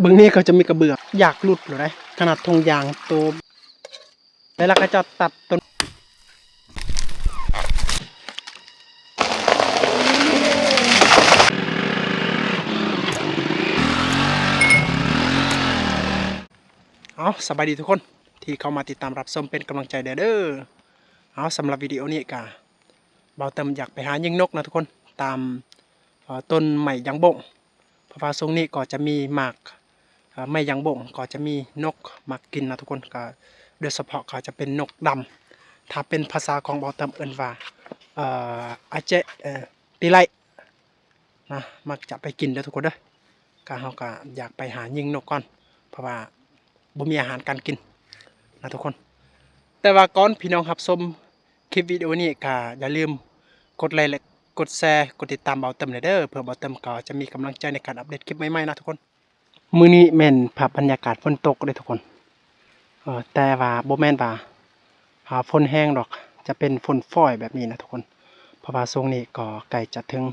เบื้องนี้เขาจะมีกระเบื้องอยากหลุดหรือไรขนาดธงยางตัวแล้วก็จะตัดต้นเอาสบายดีทุกคนที่เข้ามาติดตามรับชมเป็นกำลังใจเด้อเอาสำหรับวิดีโอนี้กะเบาเติมอยากไปหายิงนกนะทุกคนตามต้นไม้ยางบ่งเพราะว่าทรงนี้ก็จะมีหมากไม้ยางบ่งก็จะมีนกมากินนะทุกคนก็โดยเฉพาะเขาจะเป็นนกดำถ้าเป็นภาษาของเบาเติมเอิ้นว่าอาเจติไลนะมักจะไปกินเด้อทุกคนเด้อก็เฮาก็อยากไปหายิงนกก่อนเพราะว่าบ่มีอาหารการกินนะทุกคนแต่ว่าก่อนพี่น้องรับชมคลิปวิดีโอนี้ก็อย่าลืมกดไลค์และกดแชร์กดติดตามเบาเติมเด้อเพื่อเบาเติมก็จะมีกำลังใจในการอัปเดตคลิปใหม่ๆนะทุกคนมื้อนี้แม่นภาพบรรยากาศฝนตกเลยทุกคนแต่ว่าบ่แม่นว่าฝนแห้งดอกจะเป็นฝนฟ้อยแบบนี้นะทุกคนเพราะว่าช่วงนี้ก็ใกล้จะถึง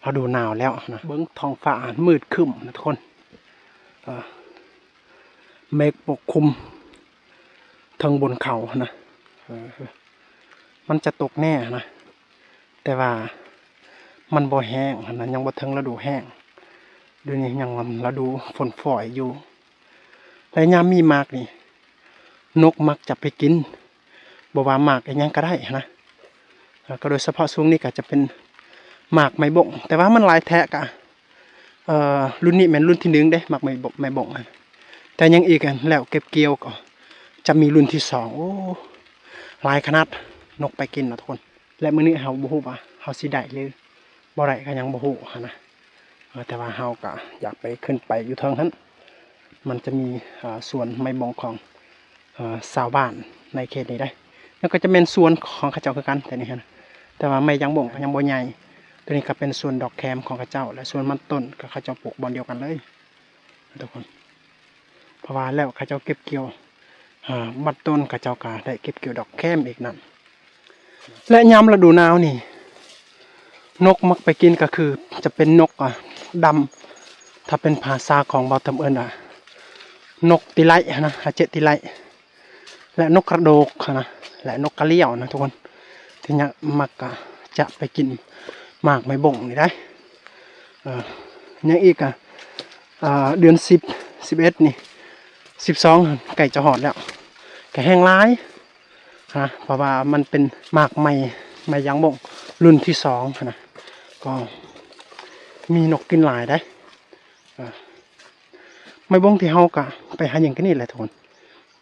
ฤดูหนาวแล้วนะเบิ่งท้องฟ้ามืดครึ้มนะทุกคนเมฆปกคลุมทางบนเขานะมันจะตกแน่นะแต่ว่ามันบ่แห้งนะยังบ่ถึงฤดูแห้งเดี๋ยวนี้ยังฤดูฝนฝอยอยู่และยามมีหมากนี่นกมักจะไปกินบ่ว่าหมากอีหยังก็ได้นะก็โดยเฉพาะช่วงนี้ก็จะเป็นหมากไม้บงแต่ว่ามันหลายแทะกะรุ่นนี้แม่นรุ่นที่1เด้หมากไม้บงแต่ยังอีกอันแล้วเก็บเกี่ยวก็จะมีรุ่นที่2โอ้หลายขนาดนกไปกินนะทุกคนและมื้อนี้เฮาบ่ฮู้ว่าเฮาสิได้หรือบ่ได้ก็ยังบ่ฮู้นะแต่ว่าเฮาก็อยากไปขึ้นไปอยู่เทิงนั้นมันจะมีสวนไม้บงของชาวบ้านในเขตนี้ได้แล้วก็จะเป็นสวนของเขาเจ้าคือกันแต่นี่ฮะแต่ว่าไม้ยังบ่งยังบ่ใหญ่ตัวนี้ก็เป็นสวนดอกแคมของเขาเจ้าและสวนมันต้นก็เขาเจ้าปลูกบอนเดียวกันเลยทุกคนเพราะว่าแล้วเขาเจ้าเก็บเกี่ยวบัดต้นเขาเจ้าก็ได้เก็บเกี่ยวดอกแคมอีกนั่นและยามฤดูหนาวนี่นกมักไปกินก็คือจะเป็นนกดำถ้าเป็นภาษาของเบาเติมเอิ้นนกติไลนะอาเจติไลและนกกระโดกนะและนกกระเลี้ยวนะทุกคนที่เนี่ยมักจะไปกินหมากไม้บ่งนี่ได้ยังอีกเดือน10 11นี่12ไก่จะหอดแล้วไก่แห้งร้ายนะเพราะว่ามันเป็นหมากไม้ยางบ่งรุ่นที่2นะก็มีนกกินหลายได้ไม้บ่งที่เฮากะไปหาอย่างกันนี่แหละทุกคน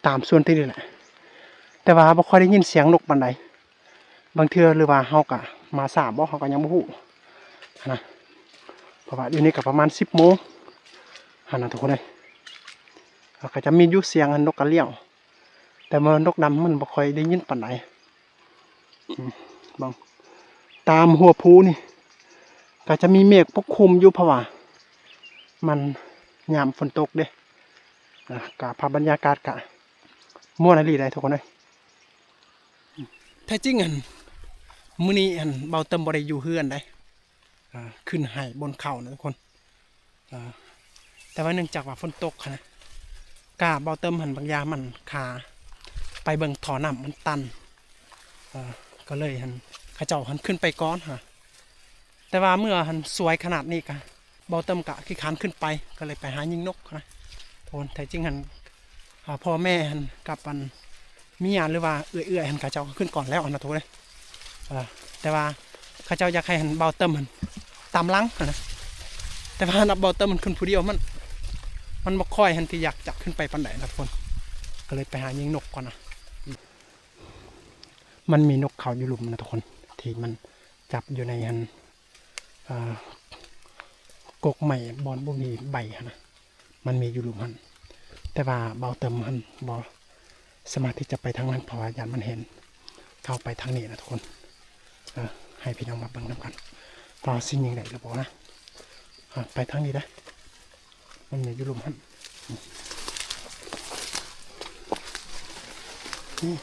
ตามส่วนที่นี่แหละแต่ว่าบ่ค่อยได้ยินเสียงนกปานใดบางเทื่อหรือว่าเฮากะมาสามบ่เฮาก็ยังบ่ฮู้นะเพราะว่าอยู่นี่ก็ประมาณ10 โมงนะทุกคนเลยก็จะมีอยู่เสียงนกกระเลี้ยวแต่ว่านกดำมันบ่ค่อยได้ยินปานใดบางตามหัวภูนี่ก็จะมีเมฆปกคลุมอยู่เพราะว่ามันยามฝนตกเด้กะภาพบรรยากาศกะม่วนอะไรได้ทุกคนเลยแท้จริงมื้อนี้เบาเติมบ่ได้อยู่เฮือนได้ขึ้นไห้บนเขานะทุกคนแต่ว่าเนื่องจากว่าฝนตกนะกะเบาเติมบางยามันขาไปเบิ่งท่อน้ำมันตันก็เลยเขาเจ้าขึ้นไปก้อนแต่ว่าเมื่อสวยขนาดนี้กะเบาเติมกะขี้ขานขึ้นไปก็เลยไปหายิงนกนะทุกคนแท้จริงพ่อแม่กับเมียหรือว่าเอื้อยเขาเจ้าขึ้นก่อนแล้วนะทุกคนเลยแต่ว่าเขาเจ้าอยากให้เบาเติมตามหลังนะแต่ว่านับเบาเติมมันขึ้นผู้เดียวมันบ่ค่อยที่อยากจะขึ้นไปปานใดนะทุกคนก็เลยไปหายิงนกก่อนนะมันมีนกเขาอยู่หลุมนะทุกคนที่มันจับอยู่ในกกใหม่บอนบ่มีใบนะมันมีอยู่หลุมมันแต่ว่าเบาเติมมันบ่สามารถที่จะไปทางนั้นเพราะว่าญาณมันเห็นเข้าไปทางนี้นะทุกคนให้พี่น้องมาเบิ่งน้ำกันต่อสิ่งยังไงหรือเปล่านะไปทางนี้ได้มันมีอยู่หลุมมันนี่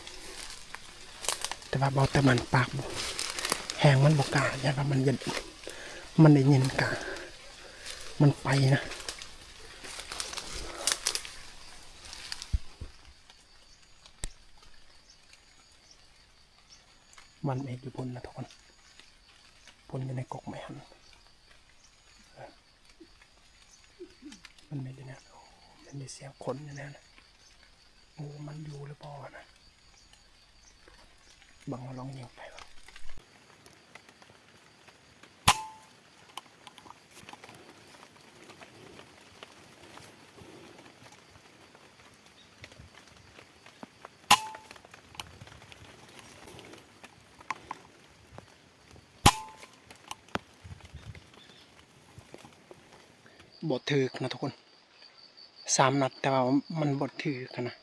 แต่ว่าเบาแต่มันปากแหงมันบกาอย่าว่ามันเย็นมันได้ยินกะมันไปนะ มันเอกอยู่บนนะทุกคนบนอยู่ในกกไม้หันมันไม่ได้นะมันมีเสียงคนอยู่นะงูมันอยู่หรือเปล่านะบังมาลองยิงไปวะบดถือนะทุกคน3 นัดแต่ว่ามันบดถือกันนะ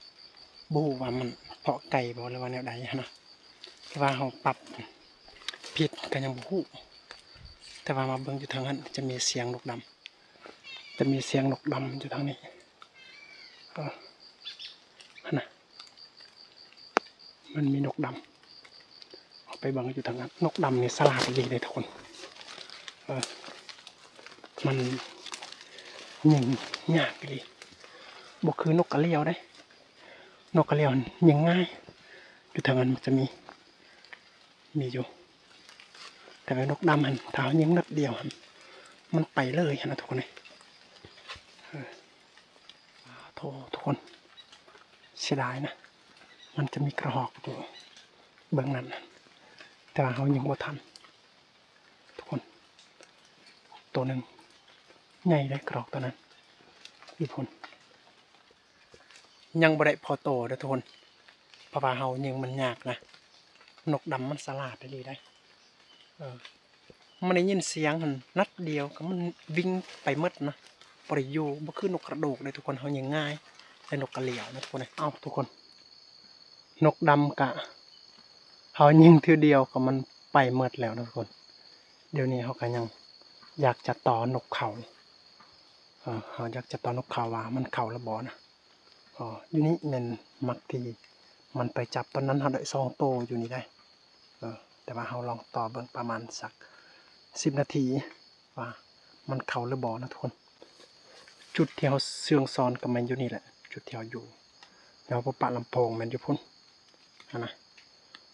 บูว่ามันเพาะไก่บอกเลยว่าแนวใดนะแต่ว่าเขาปรับผิดกันยังบูแต่ว่ามาเบิ่งอยู่ทางนั้นจะมีเสียงนกดำจะมีเสียงนกดำอยู่ทางนี้ก็นะมันมีนกดำเอาไปเบิ่งอยู่ทางนั้นนกดำนี่สลาดดีเลยทุกคนมันยิงยากเลยบอกคือนกกระเลียวได้นกกระเลียวยิงง่ายอยู่ทางนั้นมันจะมีอยู่แต่นกดำมันเท้ายิงนัดเดียวมันไปเลยนะทุกคนเลยโทษทุกคนเสียดายนะมันจะมีกระหอกอยู่เบื้องนั้นแต่ว่าเขายิงบ่ทันทุกคนตัวหนึ่งใหญ่ได้กระหอกตัวนั้นอีกคนยังบ่ได้พอโตเด้อทุกคนเพราะว่าเฮายิงมันยากนะนกดำมันสลาดได้ดีได้มันได้ยินเสียงหันนัดเดียวก็มันวิ่งไปหมดนะบ่ได้อยู่บ่คือนกกระโดกเลยทุกคนเฮายิงง่ายแต่นกกระเหลี่ยวนะทุกคนเอ้าทุกคนนกดำกะเฮายิงทีเดียวก็มันไปหมดแล้วนะทุกคนเดี๋ยวนี้เฮาก็ยังอยากจะต่อนกเขาเขาอยากจะต่อนกเขาว่ามันเข่าระบอนะอยู่นี่เป็นมักทีมันไปจับตอนนั้นเขาได้2 โตอยู่นี่ได้แต่ว่าเขาลองต่อเบิ่งประมาณสัก10 นาทีว่ามันเข่าระบอนะทุกคนจุดที่เขาเสื่องซ้อนกับมันอยู่นี่แหละจุดที่เขาอยู่แล้วปะลำโพงมันอยู่พุ่นนะ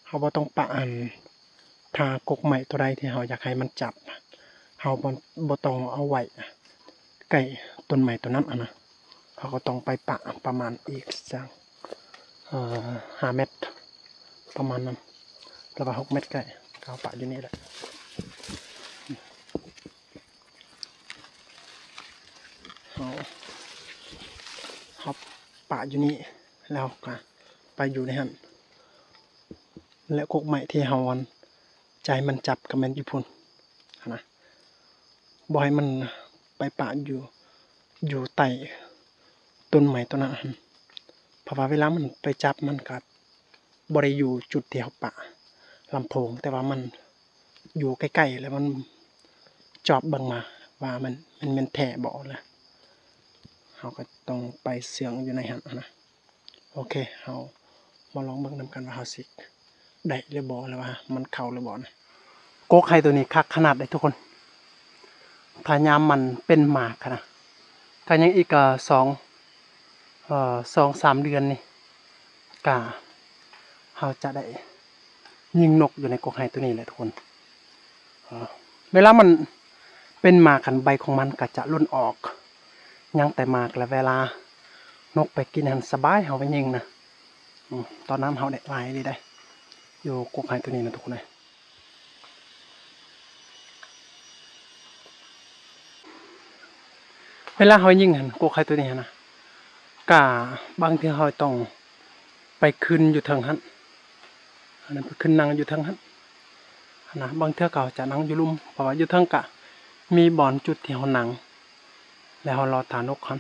เขาบ่ต้องปะทากกใหม่ตัวใดที่เขาอยากให้มันจับเขาบ่ต้องเอาไว้ใกล้ต้นใหม่ตัวนั้นนะเขาก็ต้องไปปะประมาณอีกสัก5 เมตรประมาณนั้นระบา6 เมตรใกล้เขาปะอยู่นี่แหละเขาปะอยู่นี่แล้วก็ไปอยู่ในหันและกกใหม่ที่เขาวันใจมันจับกับมันญี่ปุ่นนะบ่อยมันไปปะอยู่ใต้ต้นใหม่ต้นนั้นเพราะว่าเวลามันไปจับมันกับบริอยู่จุดเดียวปะลำโพงแต่ว่ามันอยู่ใกล้ๆแล้วมันจอบบังมาว่ามันเป็นแถบ่แล้วเราก็ต้องไปเสียงอยู่ในหันนะโอเคเรามาลองเบิ่งนำกันว่าเราสิได้หรือบ่แล้วว่ามันเข้าหรือบ่นะโกกไข่ตัวนี้คักขนาดได้ทุกคนถ้ายามมันเป็นหมากนะถ้ายังอีก2-3 เดือนนี่กะเราจะได้ยิงนกอยู่ในกกไห่ตัวนี้แหละทุกคนเวลามันเป็นหมากกันใบของมันก็จะร่นออกยังแต่หมากแล้วเวลานกไปกินหันสบายเขาไปยิงนะตอนนั้นเขาได้หลายดีได้อยู่กกไห่ตัวนี้นะทุกคนเลยเวลาเขายิงหันกกไห่ตัวนี้นะกะบางทีเขาต้องไปขึ้นอยู่ทางหันอันนั้นไปขึ้นนั่งอยู่ทางหันนะบางเทื่อเขาจะนั่งอยู่ลุ่มเพราะว่าอยู่ทางกะมีบ่อนจุดที่เขานั่งแล้วเขารอฐานนกคัน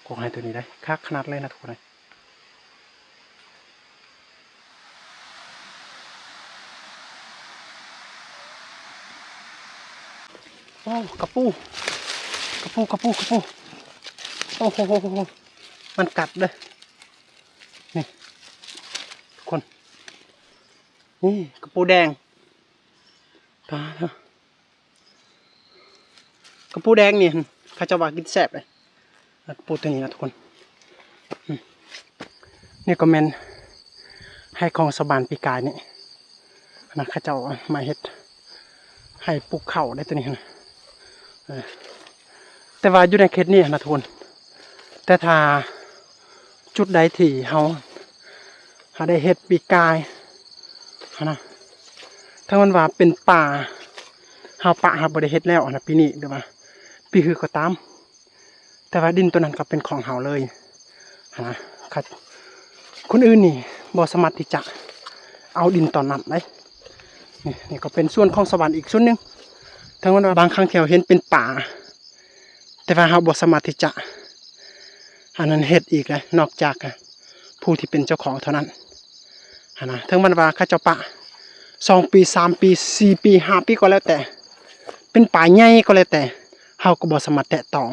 กกไห่ตัวนี้ได้คักขนาดเลยนะทุกคนเลยโอ้กระปูโอ้โหมันกัดเลยนี่ทุกคนนี่กระปูแดงตาเนาะกระปูแดงเนี่ยข้าจะว่ากินแซ่บเลยกระปูตัวนี้นะทุกคนนี่ก็แมนให้ของสบานปีกายนี่ นะข้าเจ้ามาเฮ็ดให้ปลูกข้าวได้ตัวนี้นะแต่ว่าอยู่ในเขตนี้นะทุกคนแต่ถ้าจุดใดที่เฮาได้เฮ็ดปีกายนะถ้ามันว่าเป็นป่าเฮาปะเฮาบ่ได้เฮ็ดแล้วนะปีนี้หรือว่าปีคือก็ตามแต่ว่าดินตัวนั้นก็เป็นของเฮาเลยนะคนอื่นนี่บ่สามารถที่จะเอาดินตอนนั้นได้นี่ก็เป็นส่วนของสวรรค์อีกส่วนหนึ่งทั้งวันว่าบางครั้งที่เราเห็นเป็นป่าแต่ว่าเราบ่สามารถที่จะอันนั้นเฮ็ดอีกเลยนอกจากผู้ที่เป็นเจ้าของเท่านั้นนะทั้งวันว่าข้าเจ้าป่า2 ปี 3 ปี 4 ปี 5 ปีก็แล้วแต่เป็นป่าใหญ่ก็แล้วแต่เราก็บ่สามารถแตะต้อง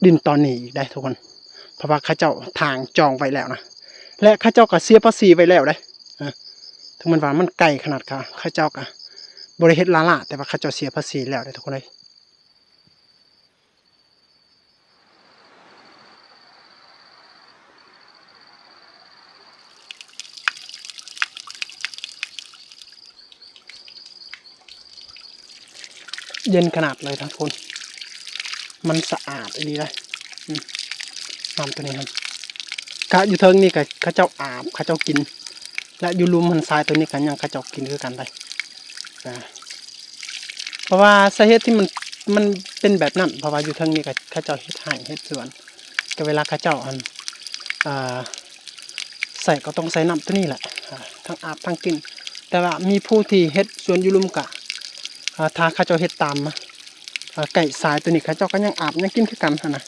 ดินตอนนี้อีกได้ทุกคนเพราะว่าข้าเจ้าทางจองไว้แล้วนะและข้าเจ้าก็เสียภาษีไว้แล้วได้ถึงมันว่ามันไกลขนาดข้าเจ้าก็บริเฮ็ดละแต่ว่าข้าเจ้าเสียภาษีแล้วได้ทุกคนเลยเย็นขนาดเลยทุกคนมันสะอาดดีเลยน้ำตัวนี้ครับกะอยู่เทิงนี่ก็ข้าเจ้าอาบข้าเจ้ากินและอยู่ลุมมันทรายตัวนี้กันยังข้าเจ้ากินคือกันได้เพราะว่าสาเหตุที่มันเป็นแบบนั้นเพราะว่าอยู่เทิงนี่ก็ข้าเจ้าเฮ็ดไร่เฮ็ดสวนก็เวลาข้าเจ้าใส่ก็ต้องใส่น้ำตัวนี้แหละทั้งอาบทั้งกินแต่ว่ามีผู้ที่เฮ็ดสวนอยู่ลุมกะถ้าข้าเจ้าเฮ็ดตามไก่สายตัวนี้ข้าเจ้าก็ยังอาบยังกินคือกันนะ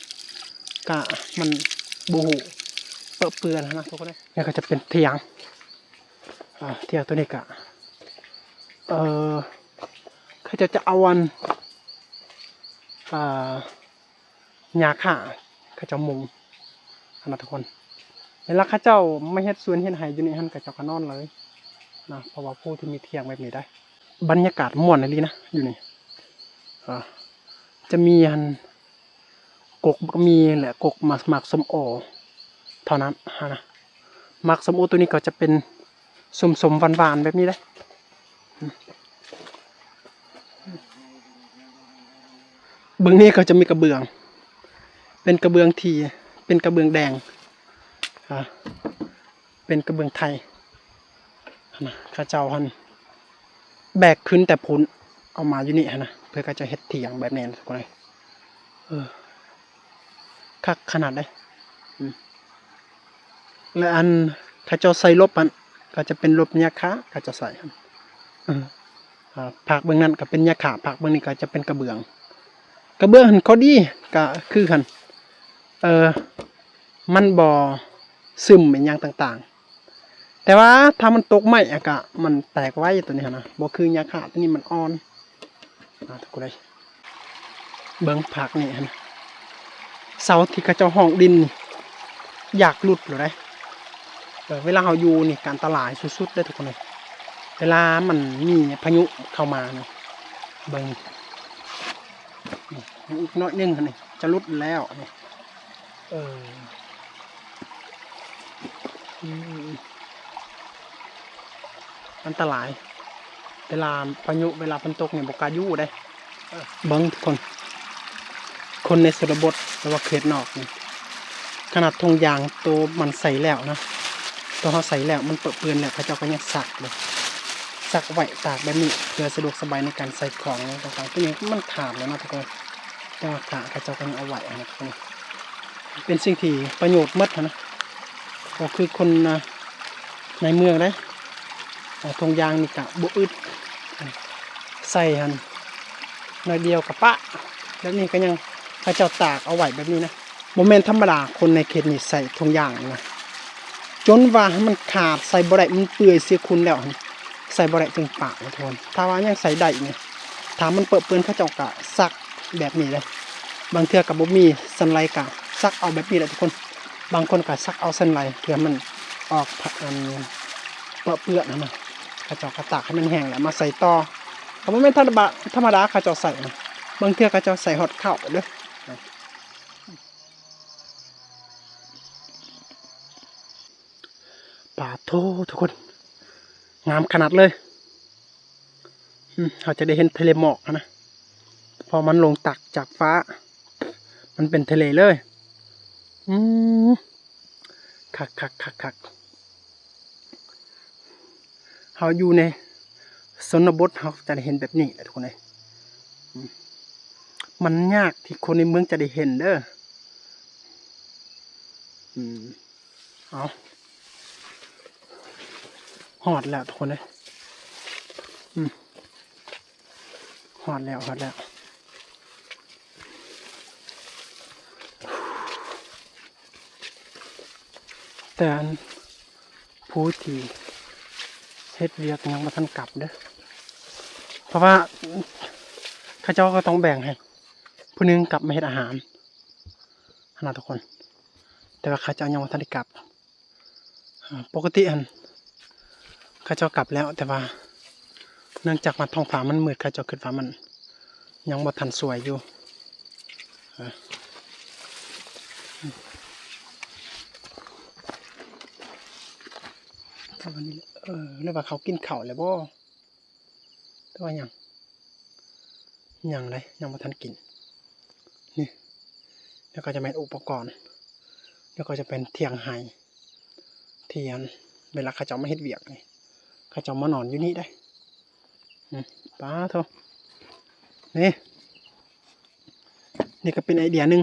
กะมันบูหูเปื้อนนะทุกคนเลยนี่ก็จะเป็นเถียงตัวนี้กะเขาจะเอาวันหญ้าข่าเขาจะมุงนะทุกคนเวลาข้าเจ้าไม่เฮ็ดสวนเฮ็ดไร่อยู่นี่ท่านก็จะก็นอนเลยนะเพราะว่าผู้ที่มีเถียงแบบนี้ได้บรรยากาศม่วนเลยนะอยู่นี่จะมีกกก็มีแหละกกหมากส้มโอเท่านั้นนะหมากส้มโอตัวนี้ก็จะเป็นสมหวานๆแบบนี้ได้เบื้องนี้ก็จะมีกระเบื้องเป็นกระเบื้องทีเป็นกระเบื้องแดงเป็นกระเบื้องไทยนะข้าเจ้าแบกขึ้นแต่พ้นเอามาอยู่นี่นะเพื่อก็จะเฮ็ดเถียงแบบนี้ทุกคนเลยคักขนาดได้และอันข้าเจ้าใส่ลบมันก็จะเป็นลบยาขาข้าเจ้าใส่ผักเบื้องนั้นก็เป็นยาขาผักเบื้องนี้ก็จะเป็นกระเบื้องเขาดีก็คือมันบ่ซึมเป็นอย่างต่างๆแต่ว่าถ้ามันตกไม้ก็มันแตกไว้ตัวนี้นะบ่คือยาขาตัวนี้มันอ่อนทุกคนเลยเบิ่งผักนี่ฮะเสาที่เขาเจ้าห้องดินอยากหลุดหรือไรเวลาเราอยู่นี่การตลาดสุดๆได้ทุกคนเลยเวลามันมีพายุเข้ามาเนาะเบิ่งอีกน้อยนึงนี่จะลุดแล้วนี่อันตรายเวลาพายุเวลาฝนตกเนี่ยบกล้าอยู่ได้เบิ่งทุกคนในชนบทหรือว่าเขตนอกนี่ขนาดธงยางตัวมันใส่แล้วนะตัวเขาใส่แล้วมันเปื้อนแล้วเขาเจ้าก็ยังซักเลยซักไว้ตากแบบนี้เพื่อสะดวกสบายในการใส่ของต่างๆตัวนี้มันขาดแล้วนะทุกคนแต่ว่าขาเขาเจ้าก็ยังเอาไว้นะทุกคนเป็นสิ่งที่ประโยชน์มากนะก็คือคนในเมืองได้ธงยางนี่กะบุอึดใส่หันหน่อยเดียวกับปะแล้วนี่ก็ยังเขาเจ้าตากเอาไว้แบบนี้นะโมเมนต์ธรรมดาคนในเขตนี่ใส่ธงยางนะจนว่ามันขาดใส่บ่ได้มันเปื่อยเสียคุณแล้วใส่บ่ได้จึงปะทุกคนถ้าว่ายังใส่ได้เนี่ยถ้ามันเปื้อนเขาเจ้ากะซักแบบนี้เลยบางเทื่อกับบ่มีสันไลกะซักเอาแบบนี้แหละทุกคนบางคนกะซักเอาสันไลเพื่อมันออกเปื้อนนะเขาเจ้ากะตากให้มันแห้งแล้วมาใส่ต่อเขาไม่ธรรมดาเขาเจ้าใส่นะบางเทื่อเขาเจ้าใส่ฮอตข้าวเด้อป่าโททุกคนงามขนาดเลย เขาจะได้เห็นทะเลหมอกนะพอมันลงตักจากฟ้ามันเป็นทะเลเลยคักเขาอยู่ในชนบทเขาจะได้เห็นแบบนี้แหละทุกคนเลยมันยากที่คนในเมืองจะได้เห็นเด้อเอาหอดแล้วทุกคนเลยหอดแล้วแต่ผู้ที่เฮ็ดเวียกยังมาทันกลับเด้อเพราะว่าข้าเจ้าก็ต้องแบ่งให้ผู้นึงกลับมาเฮ็ดอาหารนะทุกคนแต่ว่าข้าเจ้ายังมาทันได้กลับปกติข้าเจ้ากลับแล้วแต่ว่าเนื่องจากมันท้องฟ้ามันมืดข้าเจ้าคิดว่ามันยังบ่ทันสวยอยู่วันนี้เรียกว่าเขากินข้าวแล้วบ่แต่ว่ายังเลยยังบ่ทันกินนี่แล้วก็จะเป็นอุปกรณ์แล้วก็จะเป็นเถียงไห้เทียนเวลาข้าเจ้ามาเฮ็ดเวียกนี่ข้าเจ้ามานอนอยู่นี่ได้ป้าโธ่นี่ก็เป็นไอเดียหนึ่ง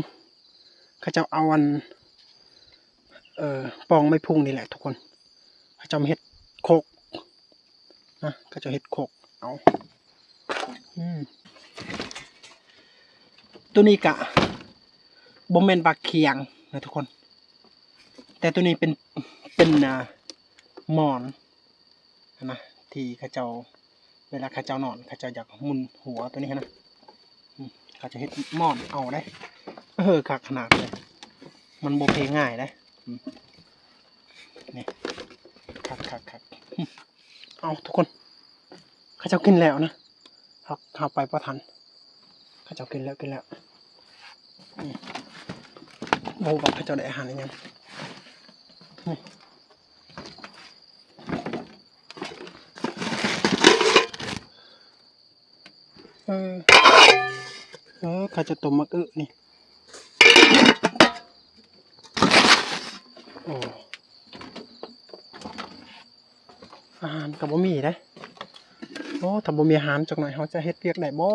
ข้าเจ้าเอาปองไม้พุ่งนี่แหละทุกคนข้าเจ้ามาเฮ็ดโคกนะข้าเจ้าเฮ็ดโคกเอาตัวนี้กะบ่แม่นบักเคียงนะทุกคนแต่ตัวนี้เป็นหมอนนะที่ข้าเจ้าเวลาข้าเจ้านอนข้าเจ้าอยากหมุนหัวตัวนี้นะข้าจะเฮ็ดหมอนเอาได้คักขนาดเลยมันโบเพง่ายได้นี่คักเอาทุกคนข้าเจ้ากินแล้วนะเอาไปประทันข้าเจ้ากินแล้วโบบอกข้าเจ้าได้อาหารยังข้าจะต้มมักนี่โอ้อาหารกับบ่มีได้โอ้ถ้าบ่มีอาหารจักหน่อยเขาจะเฮ็ดเวียกได้บ่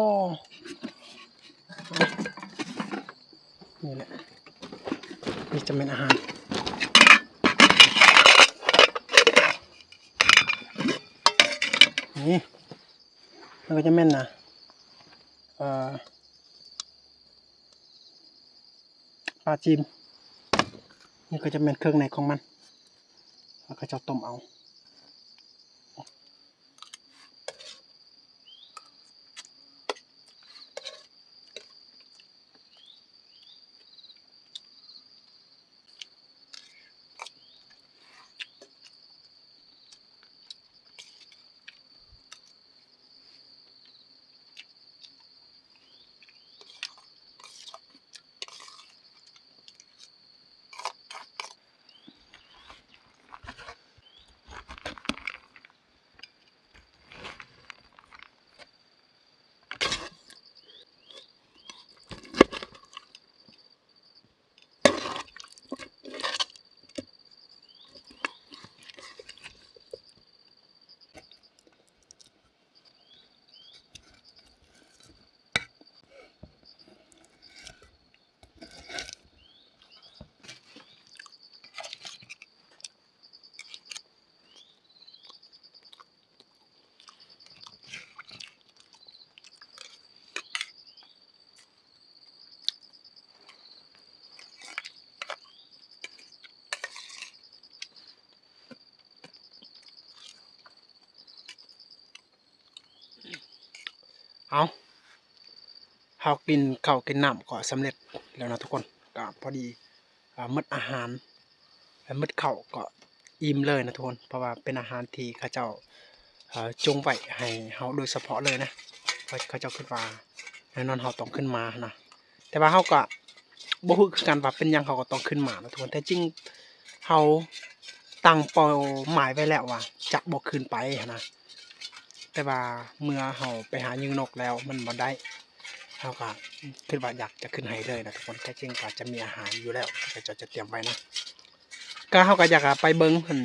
นี่แหละนี่จะเป็นอาหารนี่มันก็จะแม่นนะปลาจีมนี่ก็จะเป็นเครื่องในของมันแล้วก็จะต้มเอาเขากินข้าวกินน้ำก็สำเร็จแล้วนะทุกคนก็พอดีมื้ออาหารและมื้อข้าวก็อิ่มเลยนะทุกคนเพราะว่าเป็นอาหารที่ข้าเจ้าจงไว้ให้เขาโดยเฉพาะเลยนะเพราะข้าเจ้าคิดว่าแน่นอนเขาต้องขึ้นมานะแต่ว่าเขาก็บ่ฮู้คือกันว่าเป็นหยังเขาก็ต้องขึ้นมานะทุกคนแต่จริงเขาตั้งเป้าหมายไว้แล้วว่าจะบ่ขึ้นไปนะ แต่ว่าเมื่อเฮาไปหายิงนกแล้วมันบ่ได้เฮาก็คิดว่าอยากจะขึ้นให้เลยนะทุกคนแต่จริงก็จะมีอาหารอยู่แล้วก็จะเตรียมไว้นะก็เฮาก็อยากไปเบิ่งหั่น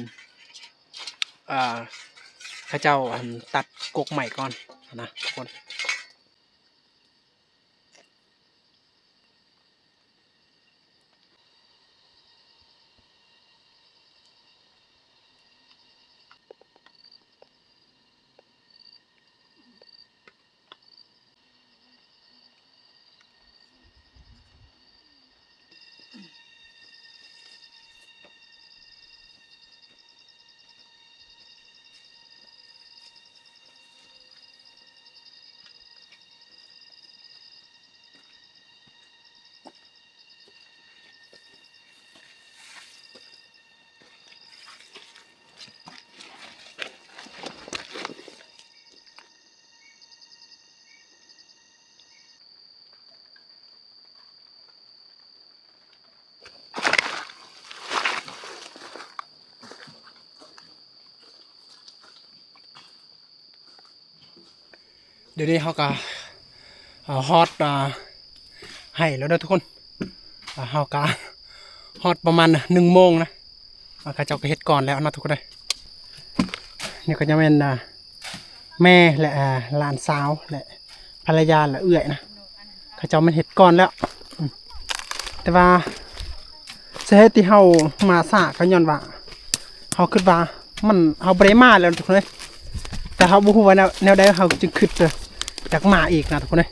เขาเจ้าตัดกกใหม่ก่อนนะทุกคนเดี๋ยวนี้เฮาก็ฮอตให้แล้วนะทุกคนเฮาก็ฮอตประมาณ1 โมงนะเขาเจ้าก็เฮ็ดก่อนแล้วนะทุกคนเลยนี่ก็จะเป็นแม่และหลานสาวและภรรยาและเอื้อยนะเขาเจ้ามันเฮ็ดก่อนแล้วแต่ว่าสาเหตุที่เฮามาช้าก็ย้อนว่าเฮาคิดว่ามันเฮาบ่ได้มาแล้วทุกคนเลยแต่เฮาบ่ฮู้ว่าแนวใดเฮาจึงคิดอยากมาอีกนะทุกคนเลย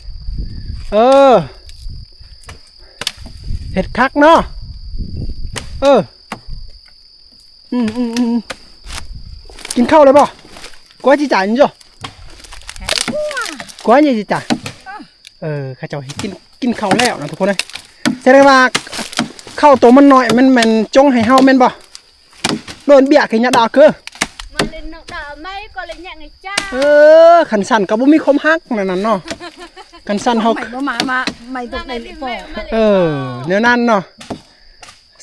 เฮ็ดคักเนาะกินข้าวเลยบ่กว่าจิจ่ายนี่จ้ะกว่านี่จิจ่ายข้าเจ้าให้กินข้าวแล้วนะทุกคนเลยแสดงว่าข้าวตัวมันน้อยมันจงให้เฮาแม่นบ่โดนเบี้ยขี้ยะดาคือมันเล่นนกดอกไม้ก็เลยแย่งไอ้จ้าขันสั่นก็บ่มีความฮักนั่นเนาะขันสั่นเฮาไม่มาไม่ตกในปอแนวนั้นเนาะ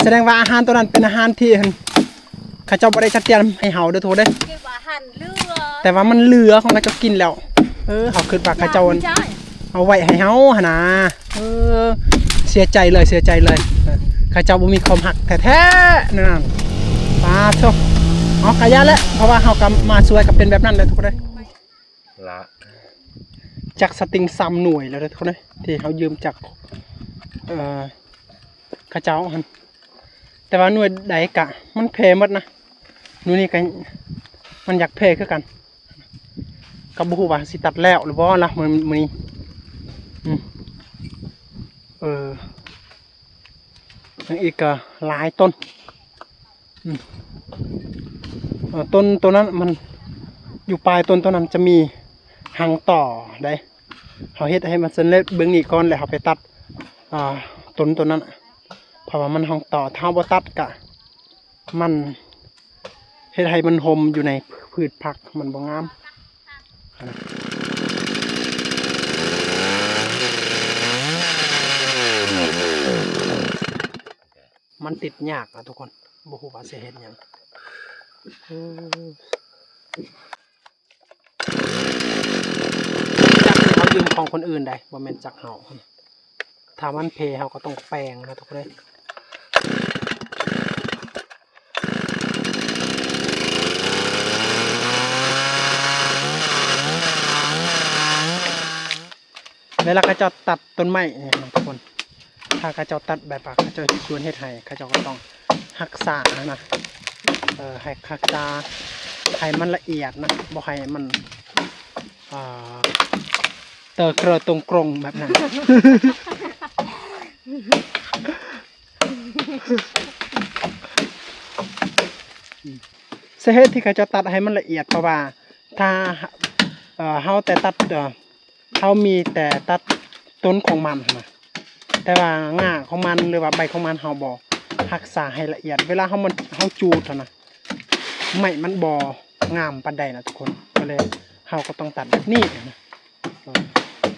แสดงว่าอาหารตัวนั้นเป็นอาหารที่ข้าเจ้าบ่ได้จัดเตรียมให้เฮาเด้อโทเด้คือว่าหั่นเลือแต่ว่ามันเหลือของข้าเจ้ากินแล้วเฮาคิดว่าข้าเจ้าเอาไว้ให้เฮาหั่นน่ะเสียใจเลยข้าเจ้าบ่มีความฮักแท้ๆนั่นปาโธ่กะยะแล้วเพราะว่าเฮาก็มาช่วยก็เป็นแบบนั้นแหละทุกคนเด้ละจากสติง3 หน่วยแล้วทุกคนเด้ที่เฮายืมจากข้าเจ้าหั่นแต่ว่าหน่วยใดกะมันแพ้หมดนะหน่วยนี้ก็มันอยากแพ้คือกันก็บ่ฮู้ว่าสิตัดแล้วหรือบ่ล่ะมื้อนี้อีกก็หลายต้นต้นตัวนั้นมันอยู่ปลายต้นตัวนั้นจะมีหางต่อได้เขาเฮ็ดให้มันสำเร็จเบื้องนี้ก่อนแล้วเขาไปตัดต้นตัวนั้นเพราะว่ามันหางต่อถ้าบ่ตัดกะมันเฮ็ดให้มันห่มอยู่ในพืชผักมันบ่งามมันติดยากนะทุกคนบ่ฮู้ว่าสิเฮ็ดหยังจักเขายืมของคนอื่นได้บ่แม่นจักเฮาถ้ามันเพเฮาก็ต้องแปลงนะทุกคนเวลาเขาเจ้าตัดต้นไม้นะทุกคนถ้าเขาเจ้าตัดแบบเขาเจ้าชวนเฮ็ดให้เขาเจ้าก็ต้องรักษานะให้รักษาให้มันละเอียดนะบ่ให้มันเตอเกลือตรงกรงแบบนั้นสาเหตุที่เขาจะตัดให้มันละเอียดเพราะว่าถ้าเฮาแต่ตัดเฮามีแต่ตัดต้นของมันนะแต่ว่าง่าของมันหรือว่าใบของมันเฮาบ่รักษาให้ละเอียดเวลาเฮาจูดนะไม่มันบ่งามปานใดนะทุกคนก็เลยเฮาก็ต้องตัดแบบนี้นะ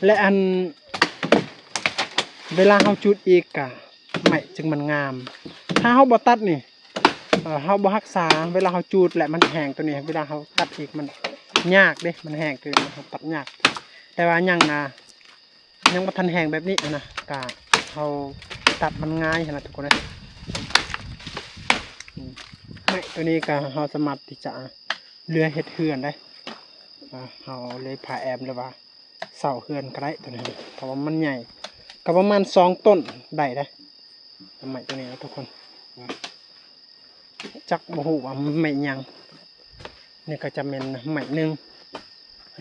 และเวลาเฮาจูดอีกกะไม่จึงมันงามถ้าเฮาบ่ตัดนี่เฮาบ่รักษาเวลาเฮาจูดและมันแห้งตัวนี้เวลาเฮาตัดอีกมัน ยากเด้มันแห้งเกินนะครับตัดยากแต่ว่ายังบ่ทันแห้งแบบนี้นะกะเขาตัดมันง่ายนะทุกคนเลยไม่ตัวนี้ก็เขาสามารถที่จะเลื่อยเฮ็ดเฮือนได้เขาเลยผ่าแอมหรือว่าเสาเฮือนก็ได้ตัวนี้เพราะว่ามันใหญ่ก็ประมาณ2 ต้นได้ไม้ตัวนี้นะทุกคนจักบ่ฮู้ว่าไม้หยังนี่ก็จะเป็นไม้หนึ่ง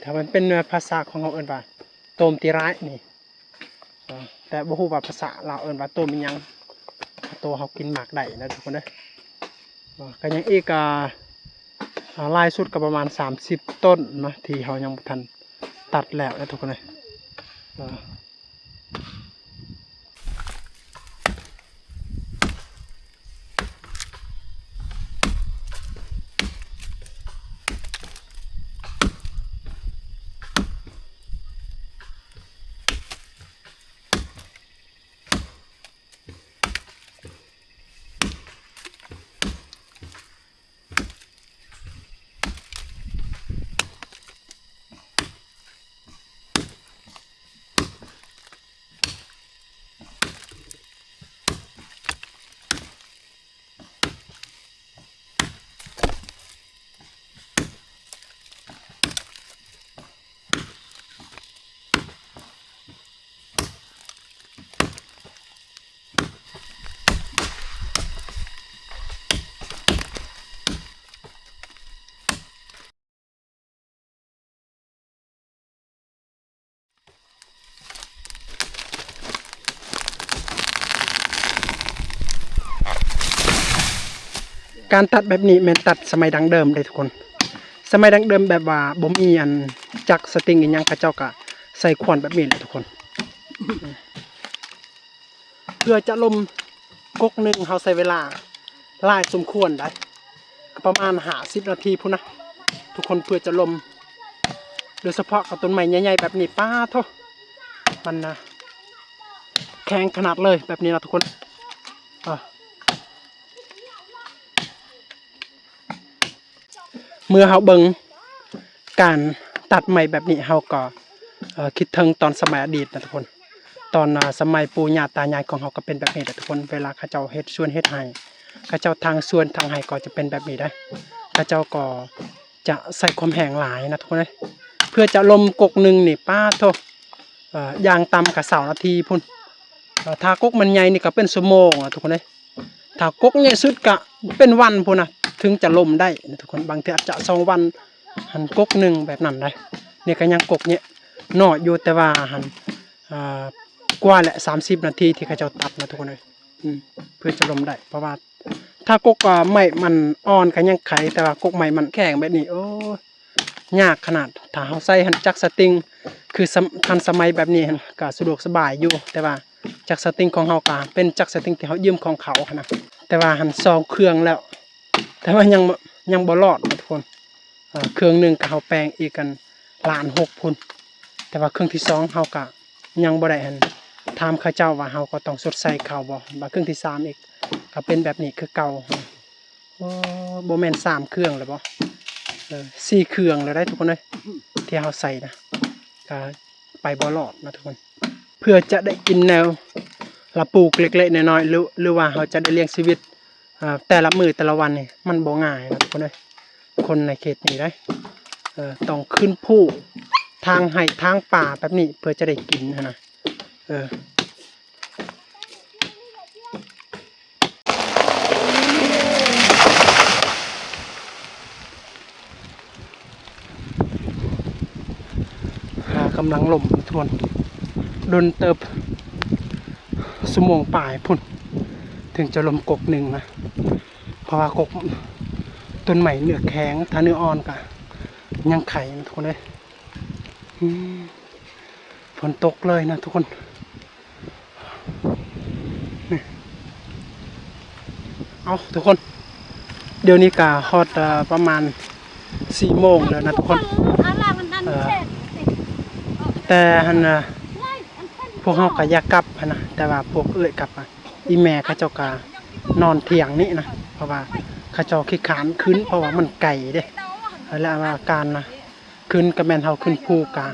ถ้ามันเป็นภาษาของเขาเอิ้นว่าโตมติร้ายนี่แต่บ่ฮู้ว่าภาษาลาวเอิ้นว่าโตมอิหยังโตเขากินหมากได้นะทุกคนเด้อก็ยังอีกลายสุดก็ประมาณ30 ต้นนะที่เขายังบ่ทันตัดแล้วนะทุกคนเลยการตัดแบบนี้แม่นตัดสมัยดั้งเดิมเลยทุกคนสมัยดั้งเดิมแบบว่าบ่มีอันจักรสติงอีหยังเขาเจ้าก็ใส่ขวานแบบนี้แหละทุกคนเพื่อจะลมกกหนึ่งเขาใส่เวลาหลายสมควรได้ประมาณ50 นาทีพุ่นนะทุกคนเพื่อจะลมโดยเฉพาะกับต้นไม้ใหญ่ๆแบบนี้ป้าโทมันนะแข็งขนาดเลยแบบนี้นะทุกคนเมื่อเขาเบิ่งการตัดไม้แบบนี้เขาก็คิดถึงตอนสมัยอดีตนะทุกคนตอนสมัยปู่ย่าตายายของเขาก็เป็นแบบนี้นะทุกคนเวลาเขาเจ้าเฮ็ดสวนเฮ็ดไร่เขาเจ้าทางสวนทางไร่ก็จะเป็นแบบนี้ได้เขาเจ้าก็จะใส่ความแห้งหลายนะทุกคนเลยเพื่อจะลมกกหนึ่งนี่ป้าโทยางต่ำกับ20 นาทีพุ่นถ้ากกมันใหญ่นี่ก็เป็นชั่วโมงนะทุกคนเลยถ้ากกใหญ่สุดก็เป็นวันพุ่นนะถึงจะลมได้นะทุกคนบางทีอาจจะ2 วันหันกกหนึ่งแบบนั้นได้เนี่ยก็ยังกกเนี่ยน้อยอยู่แต่ว่าหันกว่าแหละ30 นาทีที่เขาจะตัดนะทุกคนเลยเพื่อจะลมได้เพราะว่าถ้ากกไม่มันอ่อนก็ยังไขแต่ว่ากกใหม่มันแข็งแบบนี้โอ้ยากขนาดถ้าเขาใส่หันจักรสติงคือทันสมัยแบบนี้ก็สะดวกสบายอยู่แต่ว่าจักรสติงของเขาก็เป็นจักรสติงที่เขายืมของเขานะแต่ว่าหัน2 เครื่องแล้วแต่ว่ายังบ่รอดนะทุกคนเครื่องหนึ่งก็เขาแปลงอีกกัน1,600,000พุ่นแต่ว่าเครื่องที่2เขาก็ยังบ่ได้หันถามเขาเจ้าว่าเขาก็ต้องสดใส่เขาบ่เครื่องที่3อีกก็เป็นแบบนี้คือเก่าโอ้บ่แม่น3 เครื่องเลยบ่4 เครื่องแล้วได้ทุกคนเลยที่เขาใส่นะก็ไปบ่รอดนะทุกคนเพื่อจะได้กินแนวละปลูกเล็กๆน้อยๆหรือว่าเขาจะได้เลี้ยงชีวิตแต่ละมื้อแต่ละวันนี่มันบ่ง่ายนะทุกคนเลยคนในเขตนี้ได้ต้องขึ้นภูทางไร่ทางป่าแบบนี้เพื่อจะได้กินนะกำลังลมทวนดนเติบชั่วโมงปลายพุ่นถึงจะลมกกหนึ่งนะเพราะว่ากกต้นใหม่เนื้อแข็งถ้าเนื้ออ่อนก็ยังไข่ทุกคนเลยฝนตกเลยนะทุกคนเอาทุกคนเดี๋ยวนี้ก็ฮอดประมาณ4 โมงแล้วนะทุกคนแต่ฮันพวกเขาก็อยากกลับนะแต่ว่าพวกกลับอีแม่เขาเจ้าก็นอนเถียงนี่นะเพราะว่าเขาเจ้าขี้ขานขึ้นเพราะว่ามันไก่เด้แล้วอาการนะ ขึ้นก็แม่นเฮาขึ้นภูกะ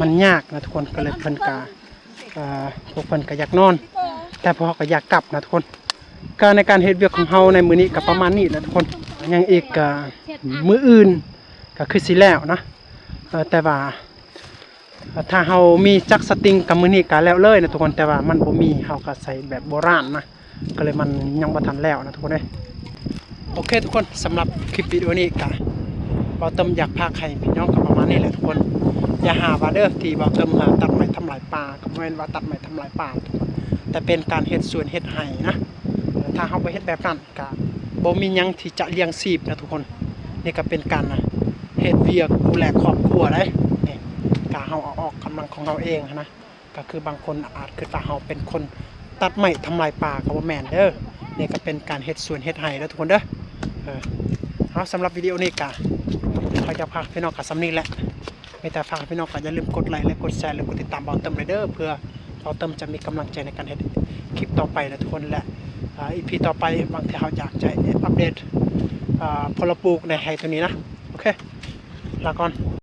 มันยากนะทุกคนก็เลยเพิ่นกะพวกเพิ่นก็อยากนอน แต่พวกเขาก็อยากกลับนะทุกคนก็ในการเฮ็ดเวียกของเฮาในมื้อนี้ก็ประมาณนี้แหละทุกคนยังอีกก็มื้ออื่นก็คือสิแล้วนะแต่ว่าถ้าเฮามีจักสติงกับมื้อนี้ก็แล้วเลยนะทุกคนแต่ว่ามันบ่มีเฮาก็ใส่แบบโบราณนะก็เลยมันยังบ่ทันแล้วนะทุกคนเอ้ยโอเคทุกคนสำหรับคลิปวิดีโอนี้ก็บ่าวเติมอยากพาใครพี่น้องก็ประมาณนี้แหละทุกคนอย่าหาว่าเด้อที่บ่าวเติมตัดไม้ทำลายป่าก็บ่แม่นว่าตัดไม้ทำลายป่าทุกคนแต่เป็นการเฮ็ดสวนเฮ็ดไร่นะถ้าเฮาบ่เฮ็ดแบบนั้นก็บ่มีหยังที่จะเลี้ยงชีพนะทุกคนนี่ก็เป็นการเฮ็ดเวียกดูแลครอบครัวได้นี่ก็เฮาเอาออกกำลังของเราเองนะก็คือบางคนอาจคิดว่าเฮาเป็นคนตัดไม้ทำลายป่าก็บ่แม่นเด้อนี่ก็เป็นการเฮ็ดสวนเฮ็ดไร่เด้อทุกคนเด้อเอาสำหรับวิดีโอนี้ก็เขาจะพาพี่น้องกับสำนี้แหละมีแต่ฝากพี่น้องก็อย่าลืมกดไลค์และกดแชร์และกดติดตามบ่าวเติมเลยเด้อเพื่อบ่าวเติมจะมีกำลังใจในการเฮ็ดคลิปต่อไปนะทุกคนและอีพีต่อไปบางทีเขาอยากจะอัปเดตพลปลูกในไฮตัวนี้นะโอเคลาก่อน